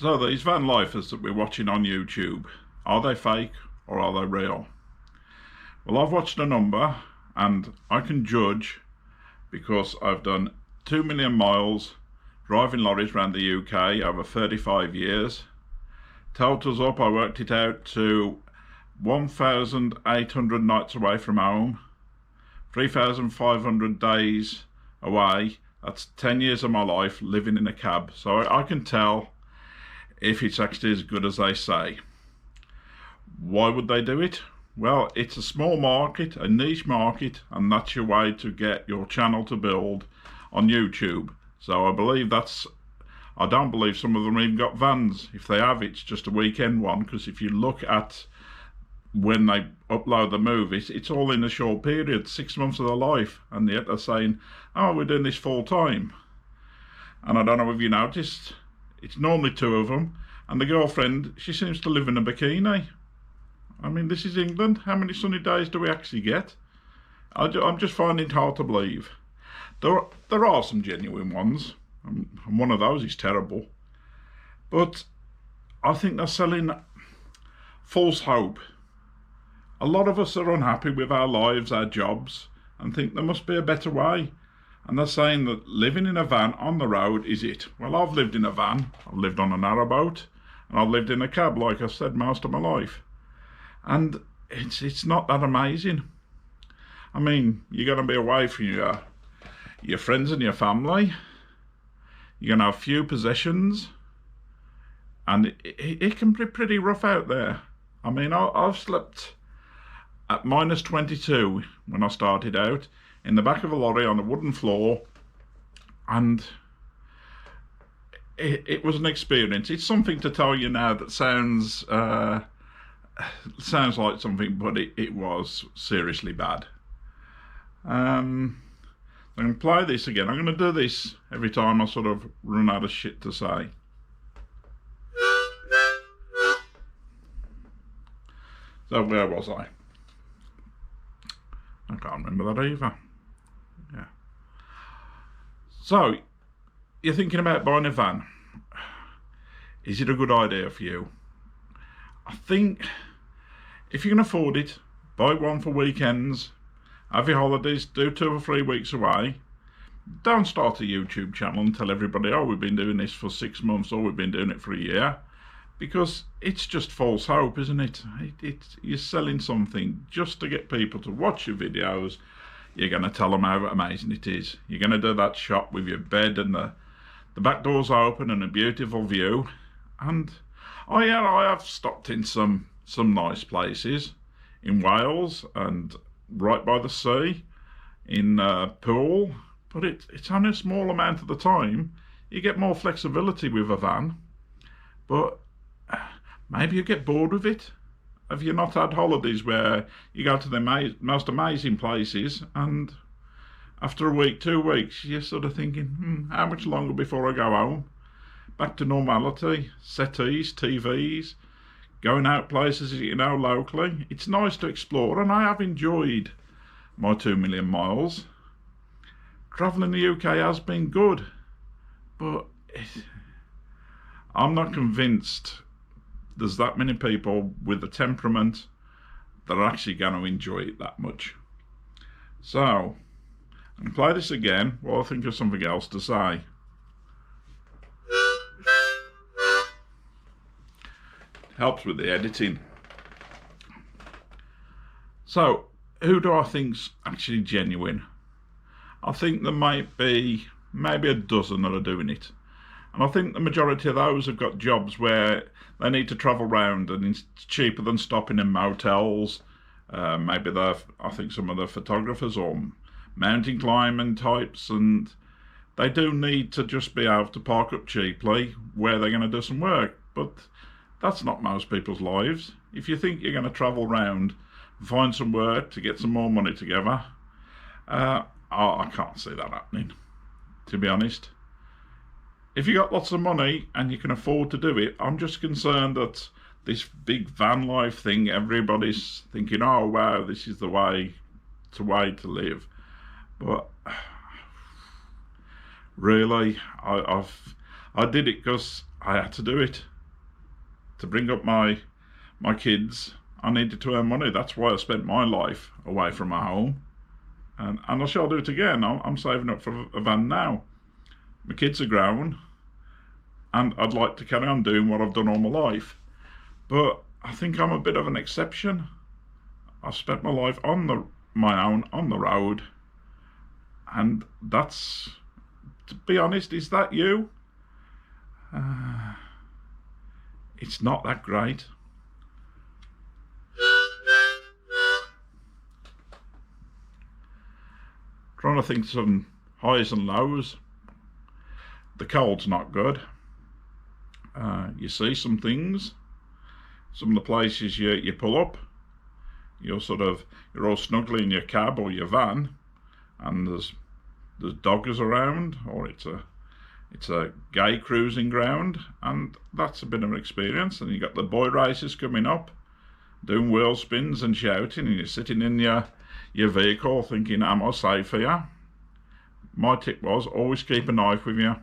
So these Vanlifers that we're watching on YouTube, are they fake or are they real? Well, I've watched a number and I can judge because I've done 2 million miles driving lorries around the UK over 35 years. Totals up, I worked it out to 1,800 nights away from home, 3,500 days away. That's 10 years of my life living in a cab. So I can tell if it's actually as good as they say. Why would they do it? Well, it's a small market, a niche market, and that's your way to get your channel to build on YouTube. So I don't believe some of them even got vans. If they have, it's just a weekend one, because if you look at when they upload the movies, it's all in a short period, 6 months of their life, and yet they're saying, oh, we're doing this full time. And I don't know if you noticed, it's normally 2 of them, and the girlfriend, she seems to live in a bikini. I mean, this is England. How many sunny days do we actually get? I'm just finding it hard to believe. There are some genuine ones, and one of those is terrible. But I think they're selling false hope. A lot of us are unhappy with our lives, our jobs, and think there must be a better way. And they're saying that living in a van on the road is it. Well, I've lived in a van, I've lived on a narrowboat, and I've lived in a cab, like I said, most of my life. And it's not that amazing. I mean, you're going to be away from your friends and your family. You're going to have few possessions. And it can be pretty rough out there. I mean, I've slept at minus 22 when I started out, in the back of a lorry on a wooden floor. And it was an experience. It's something to tell you now that sounds like something, but it was seriously bad. I'm going to play this again. I'm going to do this every time I sort of run out of shit to say. So where was I? I can't remember that either. Yeah. So, you're thinking about buying a van. Is it a good idea for you? I think if you can afford it, buy one for weekends, have your holidays, do 2 or 3 weeks away. Don't start a YouTube channel and tell everybody, oh, we've been doing this for 6 months or we've been doing it for a year, because it's just false hope, isn't it? You're selling something just to get people to watch your videos. You're going to tell them how amazing it is. You're going to do that shot with your bed and the back door's open and a beautiful view. And oh yeah, I have stopped in some nice places in Wales and right by the sea in Poole, but it's only a small amount of the time. You get more flexibility with a van, but maybe you get bored with it. Have you not had holidays where you go to the most amazing places, and after a week, 2 weeks, you're sort of thinking, how much longer before I go home? Back to normality, settees, TVs, going out places locally. It's nice to explore, and I have enjoyed my 2 million miles. Travelling the UK has been good, but I'm not convinced there's that many people with a temperament that are actually going to enjoy it that much. So, I'm going to play this again while I think of something else to say. Helps with the editing. So, who do I think's actually genuine? I think there might be maybe a dozen that are doing it. And I think the majority of those have got jobs where they need to travel round and it's cheaper than stopping in motels. Maybe I think some of the photographers or mountain climbing types, and they do need to just be able to park up cheaply where they're going to do some work. But that's not most people's lives. If you think you're going to travel round and find some work to get some more money together, I can't see that happening, to be honest. If you got lots of money and you can afford to do it, I'm just concerned that this big van life thing, everybody's thinking, oh wow, this is the way to live. But really, I did it because I had to do it. to bring up my kids, I needed to earn money. That's why I spent my life away from my home. And I shall do it again. I'm saving up for a van now. My kids are grown, and I'd like to carry on doing what I've done all my life. But I think I'm a bit of an exception. I've spent my life on my own, on the road, and that's, to be honest, is that you? It's not that great. Trying to think some highs and lows. The cold's not good. You see some things. Some of the places you pull up, you're all snugly in your cab or your van, and there's doggers around, or it's a gay cruising ground, and that's a bit of an experience. And you got the boy races coming up, doing wheel spins and shouting, and you're sitting in your vehicle thinking, am I safe here? My tip was always keep a knife with you,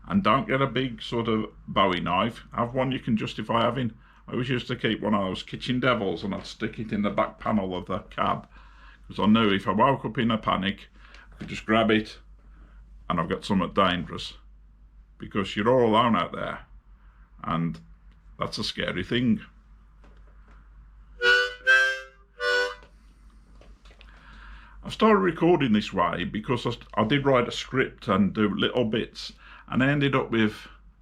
and don't get a big sort of Bowie knife. Have one you can justify having. I always used to keep one of those kitchen devils, and I'd stick it in the back panel of the cab, because I knew if I woke up in a panic, I could just grab it and I've got something dangerous, because you're all alone out there, and that's a scary thing. I started recording this way because I did write a script and do little bits, and I ended up with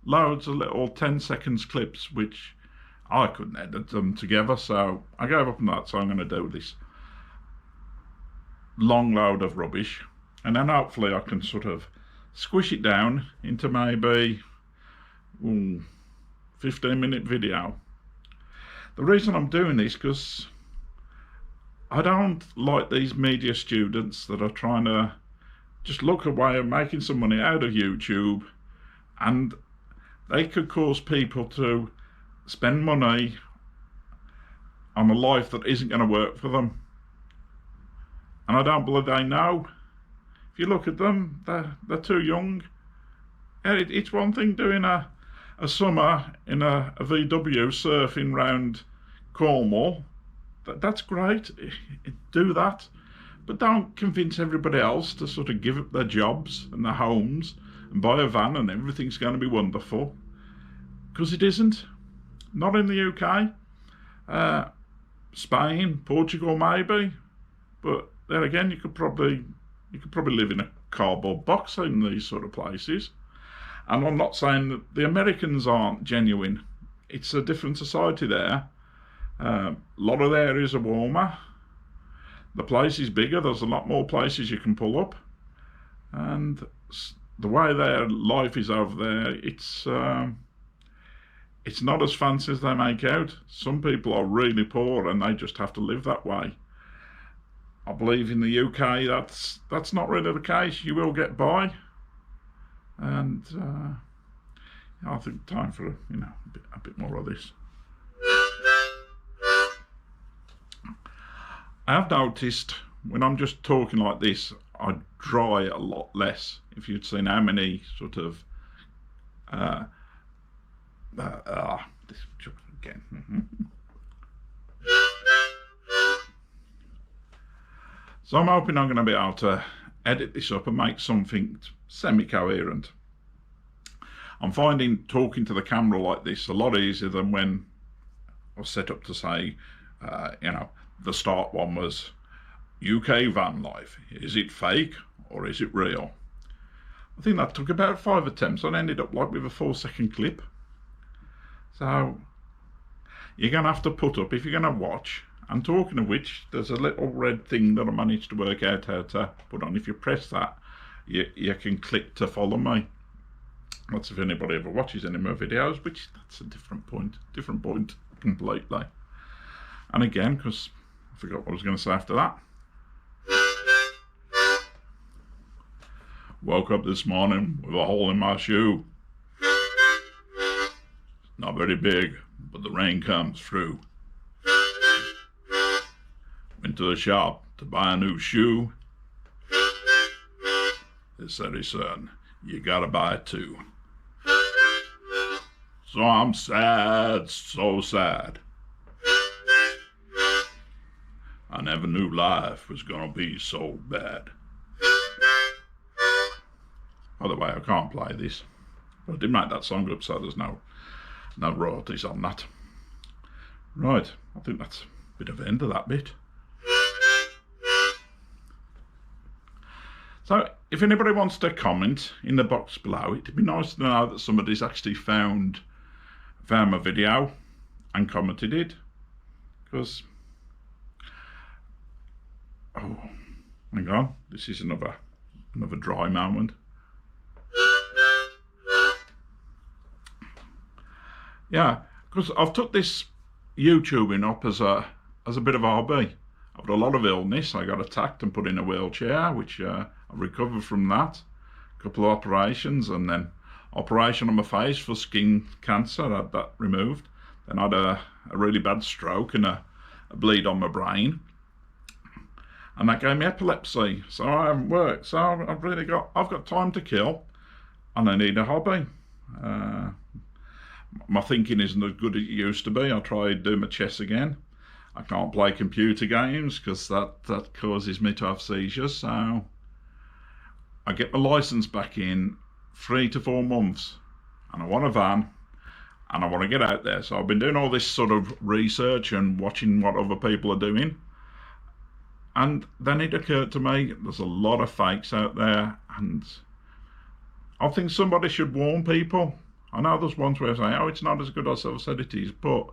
loads of little 10 seconds clips which I couldn't edit them together, so I gave up on that. So I'm going to do this long load of rubbish, and then hopefully I can sort of squish it down into maybe 15-minute video. The reason I'm doing this, because I don't like these media students that are trying to just look a way of making some money out of YouTube, and they could cause people to spend money on a life that isn't going to work for them. And I don't believe they know. If you look at them, they're too young. It's one thing doing a summer in a VW surfing round Cornwall. That's great. Do that. But don't convince everybody else to sort of give up their jobs and their homes and buy a van and everything's going to be wonderful. Because it isn't. Not in the UK. Spain, Portugal maybe. But there again, you could probably live in a cardboard box in these sort of places. And I'm not saying that the Americans aren't genuine. It's a different society there. A lot of the areas are warmer. The place is bigger. There's a lot more places you can pull up. And the way their life is over there, it's not as fancy as they make out. Some people are really poor and they just have to live that way. I believe in the UK that's not really the case. You will get by. And I think time for a bit more of this. I have noticed when I'm just talking like this, I dry a lot less. If you'd seen how many sort of this again. So I'm hoping I'm going to be able to edit this up and make something semi-coherent. I'm finding talking to the camera like this a lot easier than when I was set up to say, the start one was UK van life. Is it fake or is it real? I think that took about 5 attempts and ended up like with a 4-second clip. So you're going to have to put up, if you're going to watch, and talking of which, there's a little red thing that I managed to work out how to put on. If you press that, you can click to follow me. That's if anybody ever watches any more videos, which that's a different point completely. And again, because I forgot what I was going to say after that. Woke up this morning with a hole in my shoe. Not very big, but the rain comes through. Went to the shop to buy a new shoe. They said, "Hey son, you gotta buy two." So I'm sad, so sad. I never knew life was gonna be so bad. By the way, I can't play this. I did make that song up, so there's no royalties on that. Right, I think that's a bit of the end of that bit. So, if anybody wants to comment in the box below, it'd be nice to know that somebody's actually found my video and commented it. Because, oh, hang on, this is another dry moment. Yeah, because I've took this YouTubing up as a bit of a hobby. I've got a lot of illness. I got attacked and put in a wheelchair, which I recovered from that. A couple of operations, and then operation on my face for skin cancer. I had that removed. Then I had a really bad stroke and a bleed on my brain. And that gave me epilepsy. So I haven't worked. So I've got time to kill, and I need a hobby. My thinking isn't as good as it used to be. I tried doing my chess again. I can't play computer games because that causes me to have seizures. So I get my license back in 3 to 4 months, and I want a van, and I want to get out there. So I've been doing all this sort of research and watching what other people are doing. And then it occurred to me, there's a lot of fakes out there, and I think somebody should warn people. I know there's ones where I say, oh, it's not as good as I've said it is, but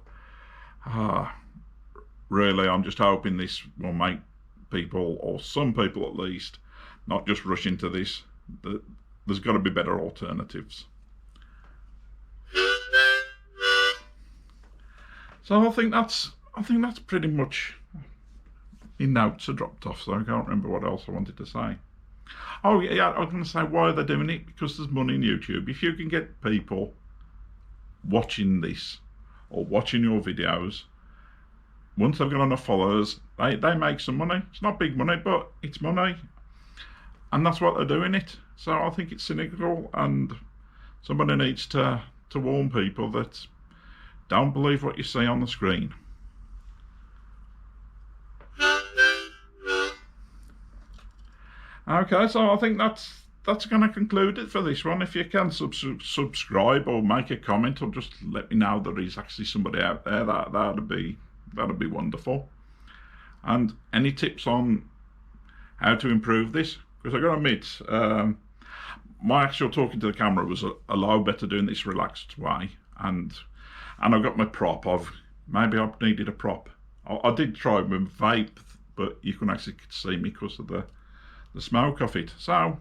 really, I'm just hoping this will make people, or some people at least, not just rush into this. There's got to be better alternatives. So I think that's pretty much. My notes are dropped off, so I can't remember what else I wanted to say. Oh yeah, I was going to say, why are they doing it? Because there's money in YouTube. If you can get people watching this or watching your videos, once they've got enough followers, they make some money. It's not big money, but it's money, and that's what they're doing it. So I think it's cynical, and somebody needs to warn people that don't believe what you see on the screen. Okay, so I think that's going to conclude it for this one. If you can subscribe or make a comment, or just let me know there is actually somebody out there, that'd be wonderful. And any tips on how to improve this? Because I got to admit, my actual talking to the camera was a lot better doing this relaxed way, and I've got my prop. Maybe I've needed a prop. I did try with vape, but you can actually see me because of the smoke of it. So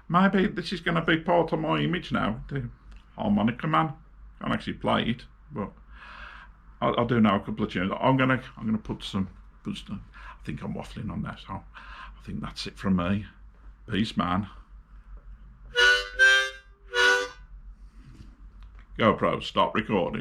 maybe this is going to be part of my image now. The harmonica man. I can't actually play it, but I do know a couple of tunes. I'm gonna put some. I think I'm waffling on that, so I think that's it from me. Peace, man. GoPro, stop recording.